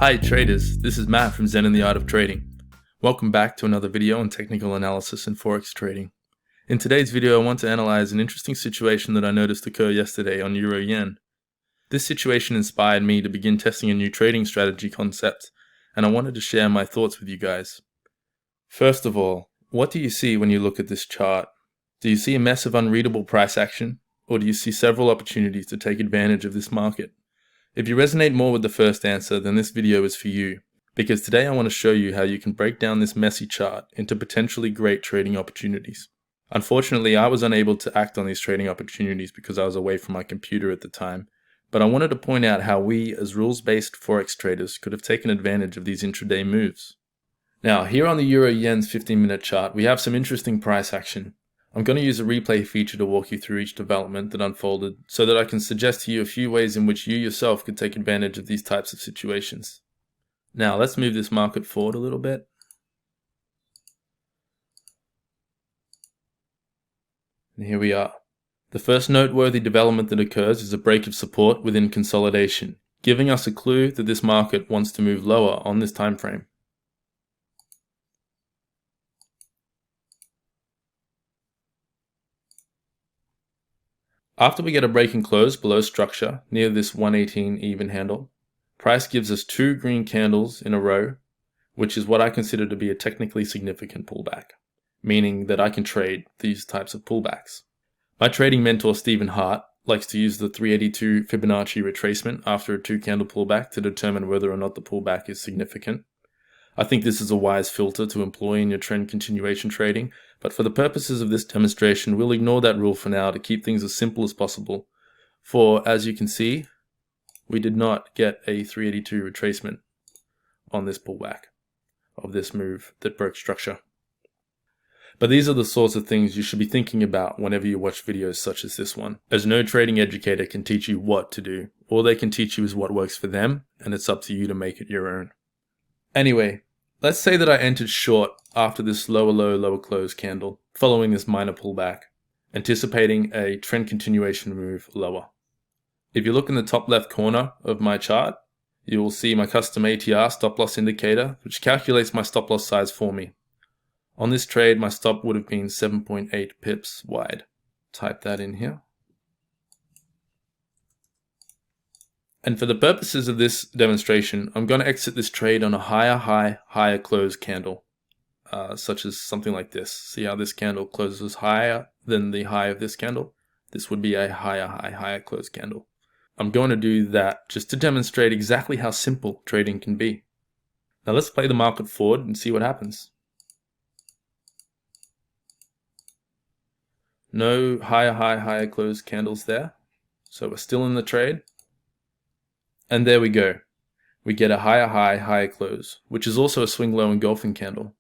Hi traders, this is Matt from Zen and the Art of Trading. Welcome back to another video on technical analysis and forex trading. In today's video I want to analyze an interesting situation that I noticed occur yesterday on Euro Yen. This situation inspired me to begin testing a new trading strategy concept, and I wanted to share my thoughts with you guys. First of all, what do you see when you look at this chart? Do you see a mess of unreadable price action, or do you see several opportunities to take advantage of this market? If you resonate more with the first answer, then this video is for you, because today I want to show you how you can break down this messy chart into potentially great trading opportunities. Unfortunately, I was unable to act on these trading opportunities because I was away from my computer at the time, but I wanted to point out how we, as rules-based forex traders, could have taken advantage of these intraday moves. Now, here on the Euro Yen's 15-minute chart, we have some interesting price action. I'm going to use a replay feature to walk you through each development that unfolded so that I can suggest to you a few ways in which you yourself could take advantage of these types of situations. Now let's move this market forward a little bit. And here we are. The first noteworthy development that occurs is a break of support within consolidation, giving us a clue that this market wants to move lower on this time frame. After we get a break and close below structure near this 118 even handle, price gives us two green candles in a row, which is what I consider to be a technically significant pullback, meaning that I can trade these types of pullbacks. My trading mentor Stephen Hart likes to use the 382 Fibonacci retracement after a two-candle pullback to determine whether or not the pullback is significant. I think this is a wise filter to employ in your trend continuation trading, but for the purposes of this demonstration, we'll ignore that rule for now to keep things as simple as possible. For, as you can see, we did not get a 382 retracement on this pullback of this move that broke structure. But these are the sorts of things you should be thinking about whenever you watch videos such as this one, as no trading educator can teach you what to do. All they can teach you is what works for them, and it's up to you to make it your own. Anyway, let's say that I entered short after this lower low, lower close candle, following this minor pullback, anticipating a trend continuation move lower. If you look in the top left corner of my chart, you will see my custom ATR stop loss indicator, which calculates my stop loss size for me. On this trade, my stop would have been 7.8 pips wide. Type that in here. And for the purposes of this demonstration, I'm going to exit this trade on a higher high, higher close candle, such as something like this. See how this candle closes higher than the high of this candle? This would be a higher high, higher close candle. I'm going to do that just to demonstrate exactly how simple trading can be. Now let's play the market forward and see what happens. No higher high, higher close candles there. So we're still in the trade. And there we go. We get a higher high, higher close, which is also a swing low engulfing candle.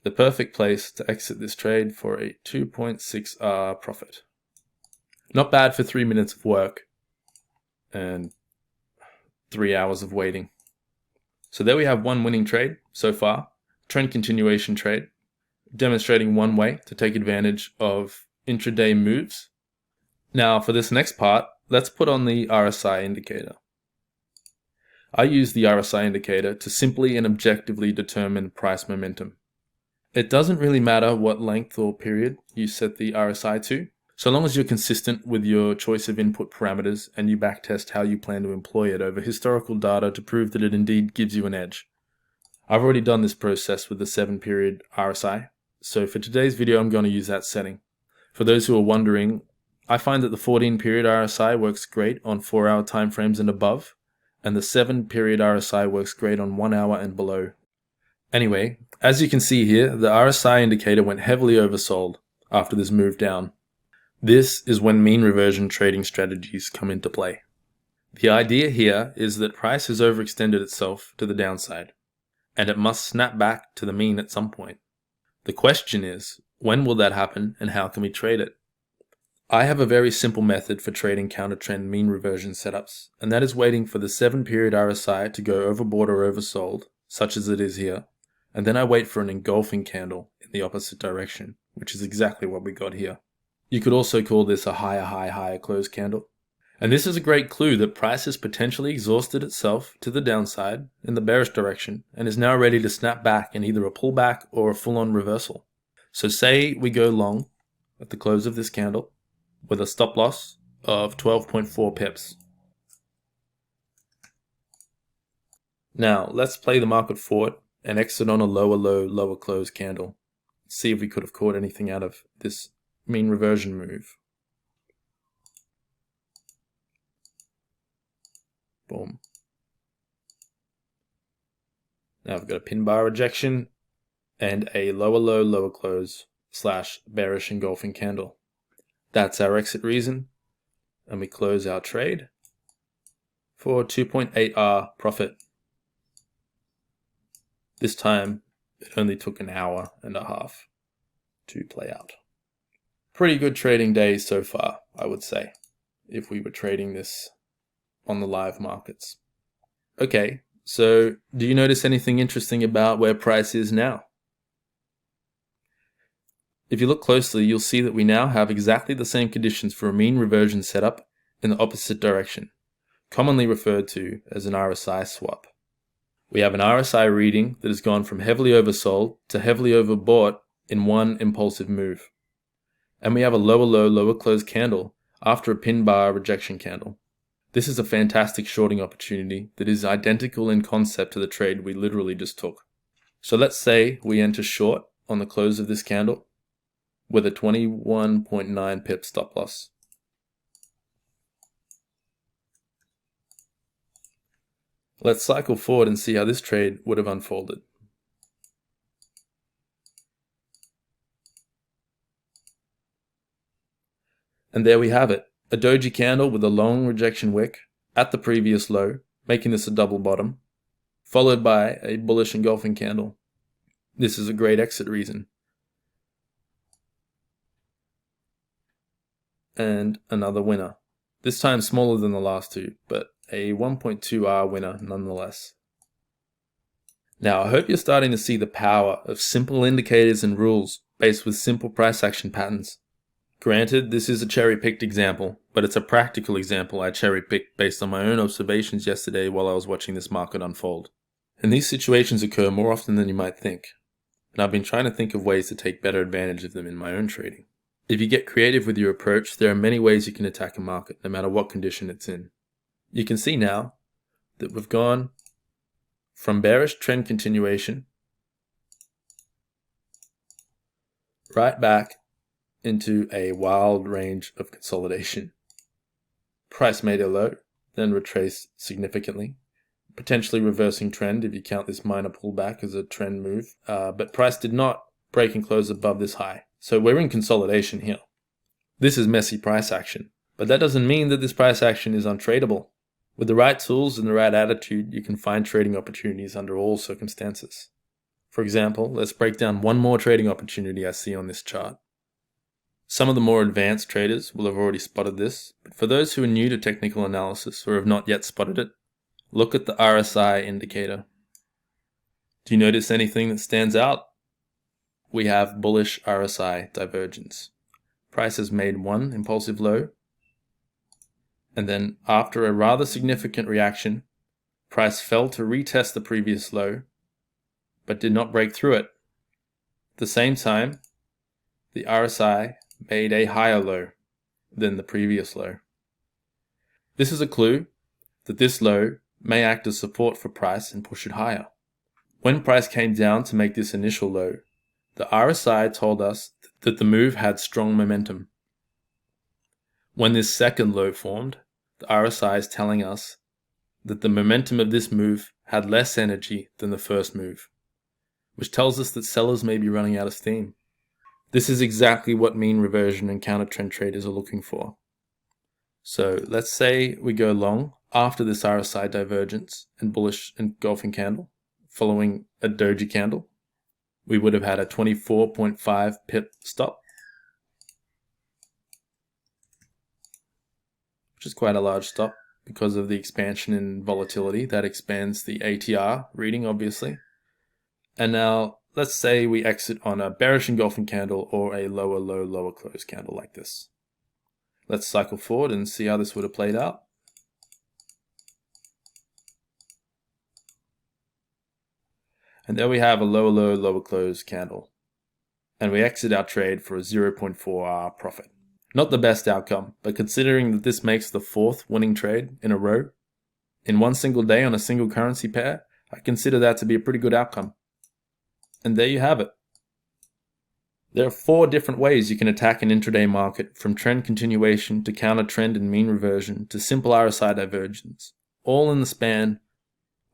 The perfect place to exit this trade for a 2.6R profit. Not bad for 3 minutes of work and 3 hours of waiting. So there we have one winning trade so far, trend continuation trade, demonstrating one way to take advantage of intraday moves. Now for this next part, let's put on the RSI indicator. I use the RSI indicator to simply and objectively determine price momentum. It doesn't really matter what length or period you set the RSI to, so long as you're consistent with your choice of input parameters and you backtest how you plan to employ it over historical data to prove that it indeed gives you an edge. I've already done this process with the 7-period RSI, so for today's video I'm going to use that setting. For those who are wondering, I find that the 14-period RSI works great on 4-hour timeframes and above, and the 7-period RSI works great on 1 hour and below. Anyway, as you can see here, the RSI indicator went heavily oversold after this move down. This is when mean reversion trading strategies come into play. The idea here is that price has overextended itself to the downside, and it must snap back to the mean at some point. The question is, when will that happen and how can we trade it? I have a very simple method for trading counter-trend mean reversion setups, and that is waiting for the 7-period RSI to go overbought or oversold, such as it is here, and then I wait for an engulfing candle in the opposite direction, which is exactly what we got here. You could also call this a higher high, higher close candle. And this is a great clue that price has potentially exhausted itself to the downside in the bearish direction and is now ready to snap back in either a pullback or a full-on reversal. So say we go long at the close of this candle with a stop loss of 12.4 pips. Now let's play the market forward and exit on a lower low, lower close candle. See if we could have caught anything out of this mean reversion move. Boom. Now we've got a pin bar rejection and a lower low, lower close / bearish engulfing candle. That's our exit reason, and we close our trade for 2.8R profit. This time it only took an hour and a half to play out. Pretty good trading day so far, I would say, if we were trading this on the live markets. Okay, so do you notice anything interesting about where price is now? If you look closely, you'll see that we now have exactly the same conditions for a mean reversion setup in the opposite direction, commonly referred to as an RSI swap. We have an RSI reading that has gone from heavily oversold to heavily overbought in one impulsive move. And we have a lower low, lower close candle after a pin bar rejection candle. This is a fantastic shorting opportunity that is identical in concept to the trade we literally just took. So let's say we enter short on the close of this candle with a 21.9 pip stop loss. Let's cycle forward and see how this trade would have unfolded. And there we have it, a doji candle with a long rejection wick at the previous low, making this a double bottom, followed by a bullish engulfing candle. This is a great exit reason. And another winner. This time smaller than the last two, but a 1.2R winner nonetheless. Now I hope you're starting to see the power of simple indicators and rules based with simple price action patterns. Granted, this is a cherry-picked example, but it's a practical example I cherry-picked based on my own observations yesterday while I was watching this market unfold. And these situations occur more often than you might think, and I've been trying to think of ways to take better advantage of them in my own trading. If you get creative with your approach, there are many ways you can attack a market, no matter what condition it's in. You can see now that we've gone from bearish trend continuation right back into a wild range of consolidation. Price made a low, then retraced significantly, potentially reversing trend if you count this minor pullback as a trend move, but price did not break and close above this high. So we're in consolidation here. This is messy price action, but that doesn't mean that this price action is untradeable. With the right tools and the right attitude, you can find trading opportunities under all circumstances. For example, let's break down one more trading opportunity I see on this chart. Some of the more advanced traders will have already spotted this, but for those who are new to technical analysis or have not yet spotted it, look at the RSI indicator. Do you notice anything that stands out? We have bullish RSI divergence. Price has made one impulsive low, and then after a rather significant reaction, price fell to retest the previous low, but did not break through it. At the same time, the RSI made a higher low than the previous low. This is a clue that this low may act as support for price and push it higher. When price came down to make this initial low, the RSI told us that the move had strong momentum. When this second low formed, the RSI is telling us that the momentum of this move had less energy than the first move, which tells us that sellers may be running out of steam. This is exactly what mean reversion and counter trend traders are looking for. So let's say we go long after this RSI divergence and bullish engulfing candle, following a doji candle. We would have had a 24.5 pip stop, which is quite a large stop because of the expansion in volatility. That expands the ATR reading, obviously. And now let's say we exit on a bearish engulfing candle or a lower low, lower close candle like this. Let's cycle forward and see how this would have played out. And there we have a lower low, lower close candle. And we exit our trade for a 0.4 profit. Not the best outcome, but considering that this makes the 4th winning trade in a row, in one single day on a single currency pair, I consider that to be a pretty good outcome. And there you have it. There are 4 different ways you can attack an intraday market, from trend continuation to counter trend and mean reversion to simple RSI divergence, all in the span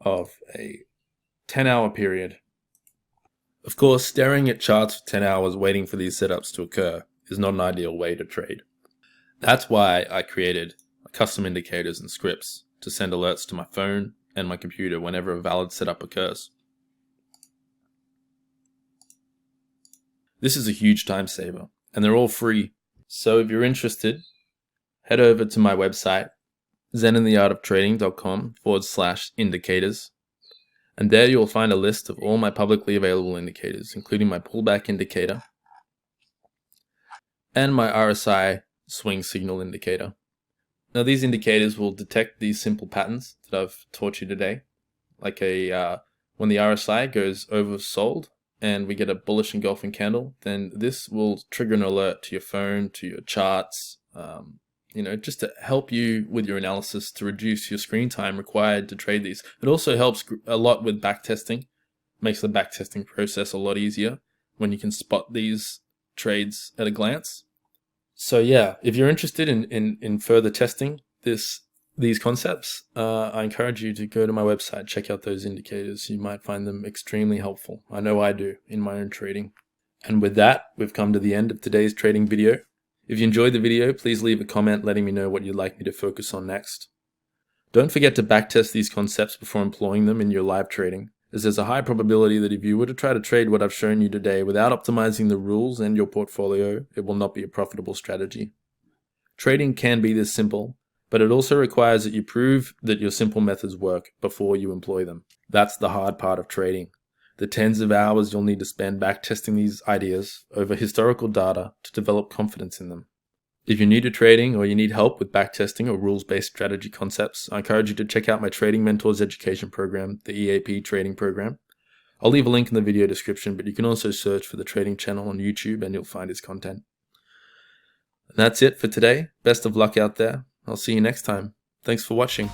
of a 10-hour period. Of course, staring at charts for 10 hours waiting for these setups to occur is not an ideal way to trade. That's why I created custom indicators and scripts to send alerts to my phone and my computer whenever a valid setup occurs. This is a huge time saver, and they're all free. So if you're interested, head over to my website, zenintheartoftrading.com/indicators, and there you'll find a list of all my publicly available indicators, including my pullback indicator and my RSI swing signal indicator. Now these indicators will detect these simple patterns that I've taught you today, like when the RSI goes oversold and we get a bullish engulfing candle, then this will trigger an alert to your phone, to your charts, just to help you with your analysis, to reduce your screen time required to trade these. It also helps a lot with backtesting, makes the backtesting process a lot easier when you can spot these trades at a glance. So yeah, if you're interested in further testing these concepts, I encourage you to go to my website, check out those indicators. You might find them extremely helpful. I know I do in my own trading. And with that, we've come to the end of today's trading video. If you enjoyed the video, please leave a comment letting me know what you'd like me to focus on next. Don't forget to backtest these concepts before employing them in your live trading, as there's a high probability that if you were to try to trade what I've shown you today without optimizing the rules and your portfolio, it will not be a profitable strategy. Trading can be this simple, but it also requires that you prove that your simple methods work before you employ them. That's the hard part of trading. The tens of hours you'll need to spend backtesting these ideas over historical data to develop confidence in them. If you're new to trading or you need help with backtesting or rules-based strategy concepts, I encourage you to check out my Trading Mentors education program, the EAP trading program. I'll leave a link in the video description, but you can also search for the trading channel on YouTube and you'll find his content. And that's it for today. Best of luck out there. I'll see you next time. Thanks for watching.